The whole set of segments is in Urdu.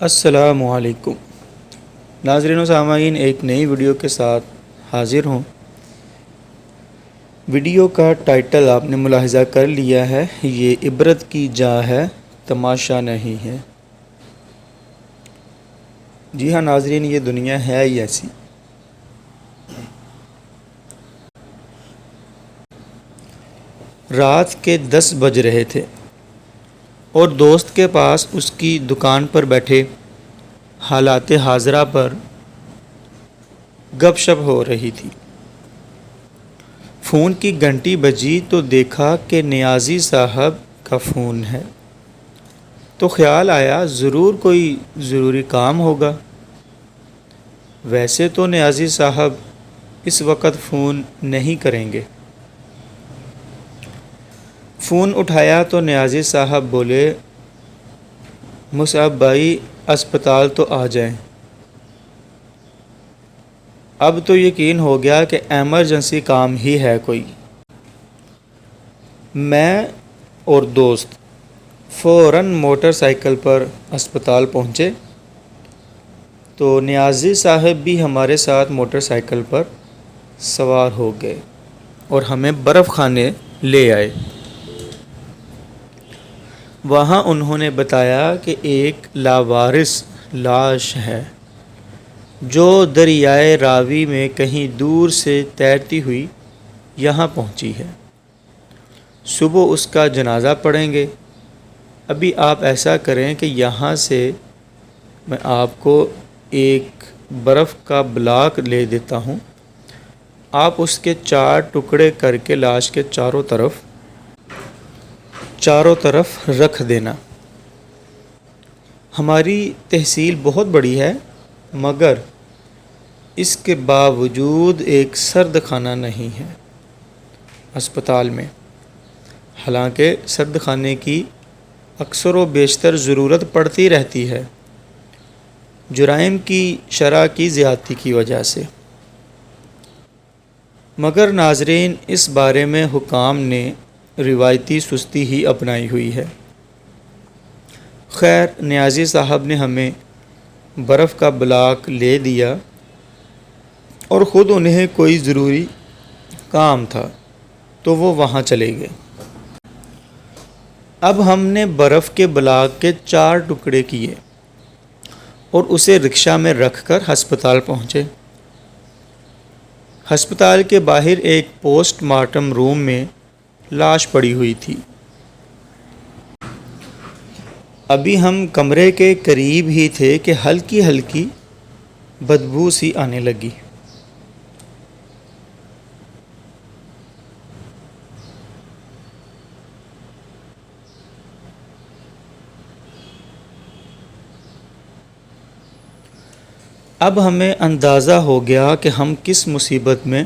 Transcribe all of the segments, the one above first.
السلام علیکم ناظرین و سامعین، ایک نئی ویڈیو کے ساتھ حاضر ہوں۔ ویڈیو کا ٹائٹل آپ نے ملاحظہ کر لیا ہے، یہ عبرت کی جا ہے، تماشا نہیں ہے۔ جی ہاں ناظرین، یہ دنیا ہے ہی ایسی۔ رات کے 10 بج رہے تھے اور دوست کے پاس اس کی دکان پر بیٹھے حالات حاضرہ پر گپ شپ ہو رہی تھی۔ فون کی گھنٹی بجی تو دیکھا کہ نیازی صاحب کا فون ہے، تو خیال آیا ضرور کوئی ضروری کام ہوگا۔ ویسے تو نیازی صاحب اس وقت فون نہیں کریں گے۔ فون اٹھایا تو نیازی صاحب بولے، مصعب بھائی اسپتال تو آ جائیں۔ اب تو یقین ہو گیا کہ ایمرجنسی کام ہی ہے کوئی۔ میں اور دوست فوراً موٹر سائیکل پر اسپتال پہنچے تو نیازی صاحب بھی ہمارے ساتھ موٹر سائیکل پر سوار ہو گئے اور ہمیں برف خانے لے آئے۔ وہاں انہوں نے بتایا کہ ایک لاوارث لاش ہے جو دریائے راوی میں کہیں دور سے تیرتی ہوئی یہاں پہنچی ہے۔ صبح اس کا جنازہ پڑھیں گے۔ ابھی آپ ایسا کریں کہ یہاں سے میں آپ کو ایک برف کا بلاک لے دیتا ہوں، آپ اس کے 4 ٹکڑے کر کے لاش کے چاروں طرف رکھ دینا۔ ہماری تحصیل بہت بڑی ہے، مگر اس کے باوجود ایک سرد خانہ نہیں ہے اسپتال میں، حالانکہ سرد خانے کی اکثر و بیشتر ضرورت پڑتی رہتی ہے جرائم کی شرح کی زیادتی کی وجہ سے۔ مگر ناظرین، اس بارے میں حکام نے روایتی سستی ہی اپنائی ہوئی ہے۔ خیر، نیازی صاحب نے ہمیں برف کا بلاک لے دیا اور خود انہیں کوئی ضروری کام تھا تو وہ وہاں چلے گئے۔ اب ہم نے برف کے بلاک کے 4 ٹکڑے کیے اور اسے رکشہ میں رکھ کر ہسپتال پہنچے۔ ہسپتال کے باہر ایک پوسٹ مارٹم روم میں لاش پڑی ہوئی تھی۔ ابھی ہم کمرے کے قریب ہی تھے کہ ہلکی ہلکی بدبو سی آنے لگی۔ اب ہمیں اندازہ ہو گیا کہ ہم کس مصیبت میں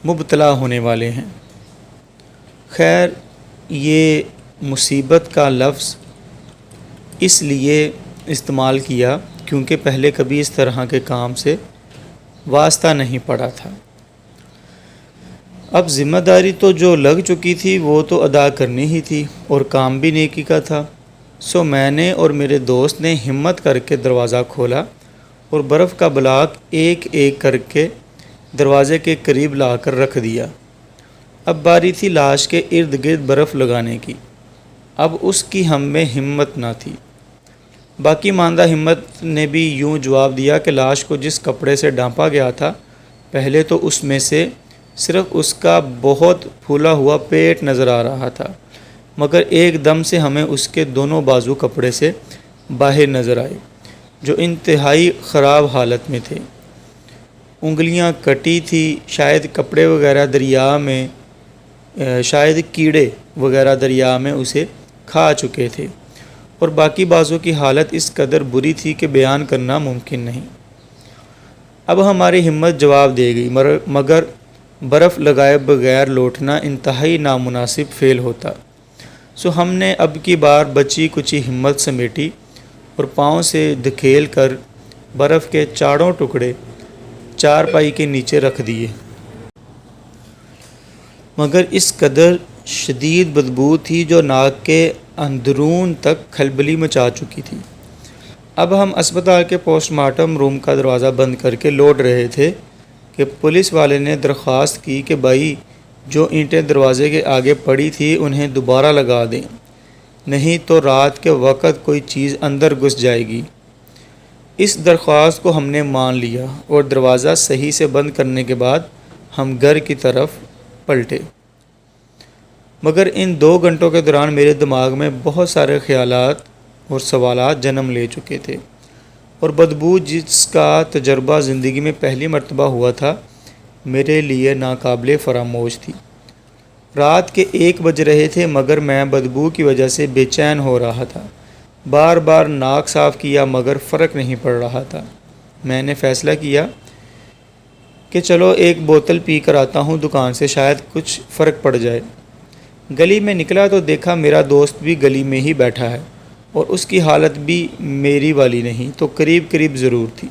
مبتلا ہونے والے ہیں۔ خیر، یہ مصیبت کا لفظ اس لیے استعمال کیا کیونکہ پہلے کبھی اس طرح کے کام سے واسطہ نہیں پڑا تھا۔ اب ذمہ داری تو جو لگ چکی تھی وہ تو ادا کرنی ہی تھی اور کام بھی نیکی کا تھا۔ سو میں نے اور میرے دوست نے ہمت کر کے دروازہ کھولا اور برف کا بلاک ایک ایک کر کے دروازے کے قریب لا کر رکھ دیا۔ اب باری تھی لاش کے ارد گرد برف لگانے کی۔ اب اس کی ہم میں ہمت نہ تھی۔ باقی ماندہ ہمت نے بھی یوں جواب دیا کہ لاش کو جس کپڑے سے ڈھانپا گیا تھا، پہلے تو اس میں سے صرف اس کا بہت پھولا ہوا پیٹ نظر آ رہا تھا، مگر ایک دم سے ہمیں اس کے دونوں بازو کپڑے سے باہر نظر آئے جو انتہائی خراب حالت میں تھے۔ انگلیاں کٹی تھی، شاید کیڑے وغیرہ دریا میں اسے کھا چکے تھے، اور باقی بازو کی حالت اس قدر بری تھی کہ بیان کرنا ممکن نہیں۔ اب ہماری ہمت جواب دے گئی، مگر برف لگائے بغیر لوٹنا انتہائی نامناسب فعل ہوتا۔ سو ہم نے اب کی بار بچی کچی ہمت سمیٹی اور پاؤں سے دھکیل کر برف کے 4 ٹکڑے چارپائی کے نیچے رکھ دیے۔ مگر اس قدر شدید بدبو تھی جو ناک کے اندرون تک کھلبلی مچا چکی تھی۔ اب ہم اسپتال کے پوسٹ مارٹم روم کا دروازہ بند کر کے لوٹ رہے تھے کہ پولیس والے نے درخواست کی کہ بھائی جو اینٹیں دروازے کے آگے پڑی تھی انہیں دوبارہ لگا دیں، نہیں تو رات کے وقت کوئی چیز اندر گھس جائے گی۔ اس درخواست کو ہم نے مان لیا اور دروازہ صحیح سے بند کرنے کے بعد ہم گھر کی طرف پلٹے۔ مگر ان 2 گھنٹوں کے دوران میرے دماغ میں بہت سارے خیالات اور سوالات جنم لے چکے تھے، اور بدبو جس کا تجربہ زندگی میں پہلی مرتبہ ہوا تھا میرے لیے ناقابل فراموش تھی۔ رات کے 1 بج رہے تھے مگر میں بدبو کی وجہ سے بے چین ہو رہا تھا۔ بار بار ناک صاف کیا مگر فرق نہیں پڑ رہا تھا۔ میں نے فیصلہ کیا کہ چلو ایک بوتل پی کر آتا ہوں دکان سے، شاید کچھ فرق پڑ جائے۔ گلی میں نکلا تو دیکھا میرا دوست بھی گلی میں ہی بیٹھا ہے، اور اس کی حالت بھی میری والی نہیں تو قریب قریب ضرور تھی۔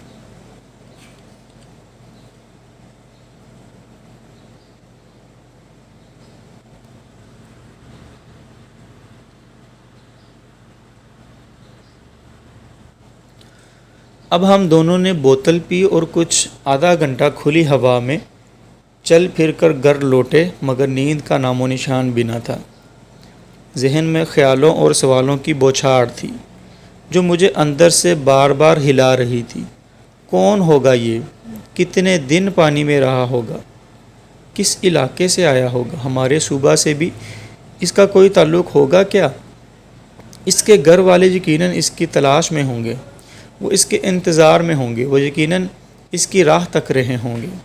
اب ہم دونوں نے بوتل پی اور کچھ آدھا گھنٹہ کھلی ہوا میں چل پھر کر گھر لوٹے، مگر نیند کا نام و نشان بھی نہ تھا۔ ذہن میں خیالوں اور سوالوں کی بوچھاڑ تھی جو مجھے اندر سے بار بار ہلا رہی تھی۔ کون ہوگا یہ؟ کتنے دن پانی میں رہا ہوگا؟ کس علاقے سے آیا ہوگا؟ ہمارے صوبہ سے بھی اس کا کوئی تعلق ہوگا کیا؟ اس کے گھر والے یقیناً اس کی تلاش میں ہوں گے، وہ اس کے انتظار میں ہوں گے، وہ یقیناً اس کی راہ تک رہے ہوں گے۔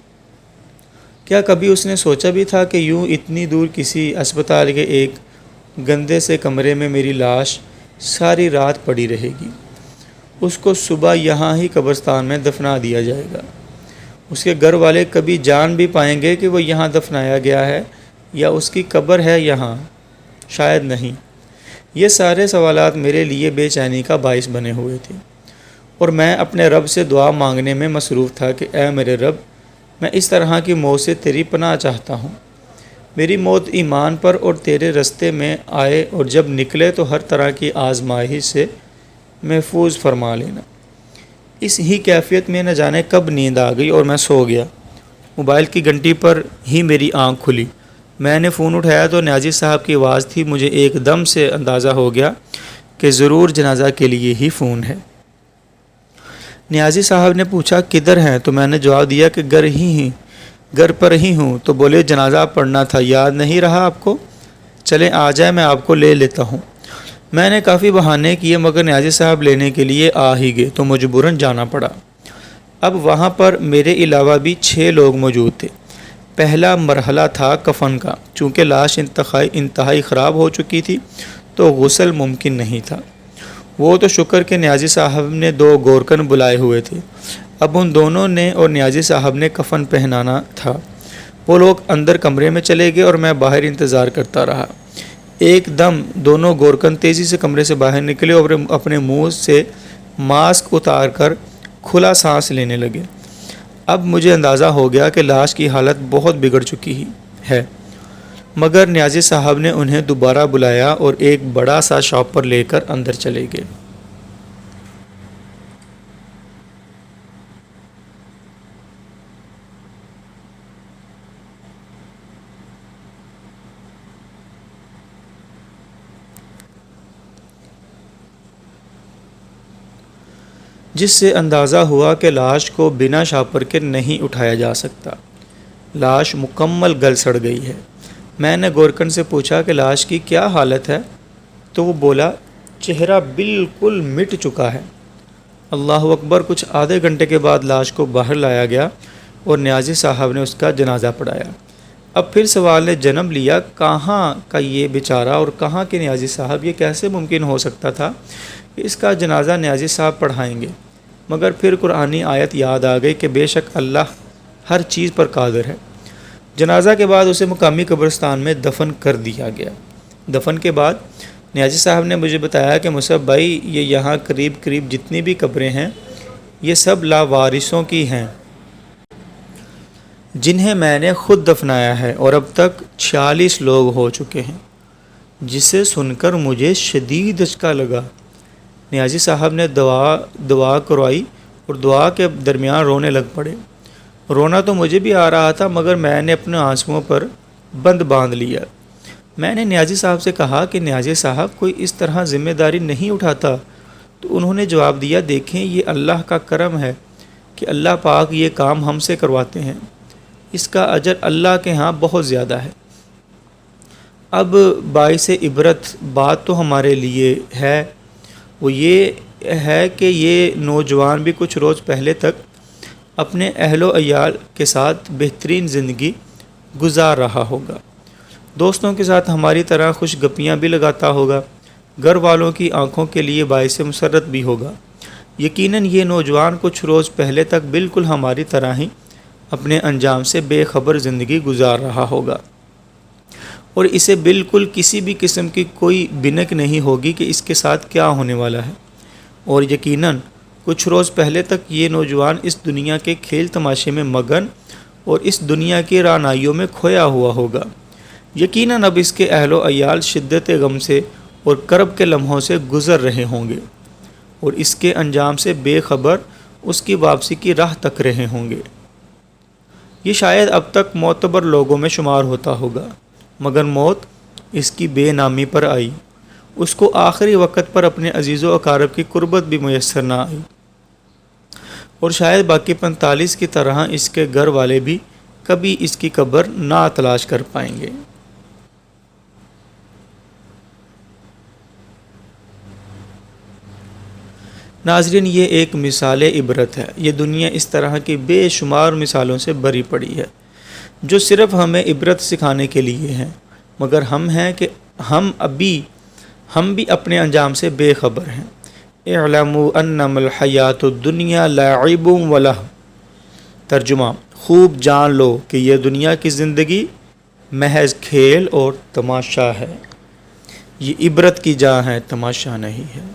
کیا کبھی اس نے سوچا بھی تھا کہ یوں اتنی دور کسی اسپتال کے ایک گندے سے کمرے میں میری لاش ساری رات پڑی رہے گی؟ اس کو صبح یہاں ہی قبرستان میں دفنا دیا جائے گا۔ اس کے گھر والے کبھی جان بھی پائیں گے کہ وہ یہاں دفنایا گیا ہے یا اس کی قبر ہے یہاں؟ شاید نہیں۔ یہ سارے سوالات میرے لیے بے چینی کا باعث بنے ہوئے تھے، اور میں اپنے رب سے دعا مانگنے میں مصروف تھا کہ اے میرے رب، میں اس طرح کی موت سے تیری پناہ چاہتا ہوں۔ میری موت ایمان پر اور تیرے رستے میں آئے، اور جب نکلے تو ہر طرح کی آزمائش سے محفوظ فرما لینا۔ اس ہی کیفیت میں نہ جانے کب نیند آ گئی اور میں سو گیا۔ موبائل کی گھنٹی پر ہی میری آنکھ کھلی۔ میں نے فون اٹھایا تو نیازی صاحب کی آواز تھی۔ مجھے ایک دم سے اندازہ ہو گیا کہ ضرور جنازہ کے لیے ہی فون ہے۔ نیازی صاحب نے پوچھا کدھر ہیں؟ تو میں نے جواب دیا کہ گھر پر ہی ہوں۔ تو بولے جنازہ پڑھنا تھا، یاد نہیں رہا آپ کو؟ چلیں آ جائیں، میں آپ کو لے لیتا ہوں۔ میں نے کافی بہانے کیے مگر نیازی صاحب لینے کے لیے آ ہی گئے تو مجبوراً جانا پڑا۔ اب وہاں پر میرے علاوہ بھی 6 لوگ موجود تھے۔ پہلا مرحلہ تھا کفن کا۔ چونکہ لاش انتہائی خراب ہو چکی تھی تو غسل ممکن نہیں تھا۔ وہ تو شکر کہ نیازی صاحب نے 2 گورکن بلائے ہوئے تھے۔ اب ان دونوں نے اور نیازی صاحب نے کفن پہنانا تھا۔ وہ لوگ اندر کمرے میں چلے گئے اور میں باہر انتظار کرتا رہا۔ ایک دم دونوں گورکن تیزی سے کمرے سے باہر نکلے اور اپنے منہ سے ماسک اتار کر کھلا سانس لینے لگے۔ اب مجھے اندازہ ہو گیا کہ لاش کی حالت بہت بگڑ چکی ہے، مگر نیازی صاحب نے انہیں دوبارہ بلایا اور ایک بڑا سا شاپر لے کر اندر چلے گئے۔ جس سے اندازہ ہوا کہ لاش کو بنا شاپر کے نہیں اٹھایا جا سکتا۔ لاش مکمل گل سڑ گئی ہے۔ میں نے گورکن سے پوچھا کہ لاش کی کیا حالت ہے؟ تو وہ بولا چہرہ بالکل مٹ چکا ہے۔ اللہ اکبر! کچھ آدھے گھنٹے کے بعد لاش کو باہر لایا گیا اور نیازی صاحب نے اس کا جنازہ پڑھایا۔ اب پھر سوال نے جنم لیا، کہاں کا یہ بیچارہ اور کہاں کے نیازی صاحب؟ یہ کیسے ممکن ہو سکتا تھا کہ اس کا جنازہ نیازی صاحب پڑھائیں گے؟ مگر پھر قرآنی آیت یاد آ گئی کہ بے شک اللہ ہر چیز پر قادر ہے۔ جنازہ کے بعد اسے مقامی قبرستان میں دفن کر دیا گیا۔ دفن کے بعد نیازی صاحب نے مجھے بتایا کہ مصعب بھائی، یہ یہاں قریب جتنی بھی قبریں ہیں یہ سب لاوارثوں کی ہیں جنہیں میں نے خود دفنایا ہے، اور اب تک 46 لوگ ہو چکے ہیں، جسے سن کر مجھے شدید دھچکا لگا۔ نیازی صاحب نے دعا کروائی اور دعا کے درمیان رونے لگ پڑے۔ رونا تو مجھے بھی آ رہا تھا، مگر میں نے اپنے آنسوؤں پر بند باندھ لیا۔ میں نے نیازی صاحب سے کہا کہ نیازی صاحب کوئی اس طرح ذمہ داری نہیں اٹھاتا، تو انہوں نے جواب دیا، دیکھیں یہ اللہ کا کرم ہے کہ اللہ پاک یہ کام ہم سے کرواتے ہیں، اس کا اجر اللہ کے ہاں بہت زیادہ ہے۔ اب باعث عبرت بات تو ہمارے لیے ہے، وہ یہ ہے کہ یہ نوجوان بھی کچھ روز پہلے تک اپنے اہل و عیال کے ساتھ بہترین زندگی گزار رہا ہوگا، دوستوں کے ساتھ ہماری طرح خوش گپیاں بھی لگاتا ہوگا، گھر والوں کی آنکھوں کے لیے باعث مسرت بھی ہوگا۔ یقیناً یہ نوجوان کچھ روز پہلے تک بالکل ہماری طرح ہی اپنے انجام سے بے خبر زندگی گزار رہا ہوگا، اور اسے بالکل کسی بھی قسم کی کوئی بنک نہیں ہوگی کہ اس کے ساتھ کیا ہونے والا ہے، اور یقیناً کچھ روز پہلے تک یہ نوجوان اس دنیا کے کھیل تماشے میں مگن اور اس دنیا کی رعنائیوں میں کھویا ہوا ہوگا۔ یقیناً اب اس کے اہل و عیال شدت غم سے اور کرب کے لمحوں سے گزر رہے ہوں گے، اور اس کے انجام سے بے خبر اس کی واپسی کی راہ تک رہے ہوں گے۔ یہ شاید اب تک معتبر لوگوں میں شمار ہوتا ہوگا، مگر موت اس کی بے نامی پر آئی، اس کو آخری وقت پر اپنے عزیز و اقارب کی قربت بھی میسر نہ آئی، اور شاید باقی 45 کی طرح اس کے گھر والے بھی کبھی اس کی قبر نہ تلاش کر پائیں گے۔ ناظرین، یہ ایک مثال عبرت ہے۔ یہ دنیا اس طرح کی بے شمار مثالوں سے بھری پڑی ہے جو صرف ہمیں عبرت سکھانے کے لیے ہیں، مگر ہم ہیں کہ ہم بھی اپنے انجام سے بے خبر ہیں۔ اعلموا انما الحیات الدنیا لعب و لہو۔ ترجمہ: خوب جان لو کہ یہ دنیا کی زندگی محض کھیل اور تماشا ہے، یہ عبرت کی جا ہے، تماشا نہیں ہے۔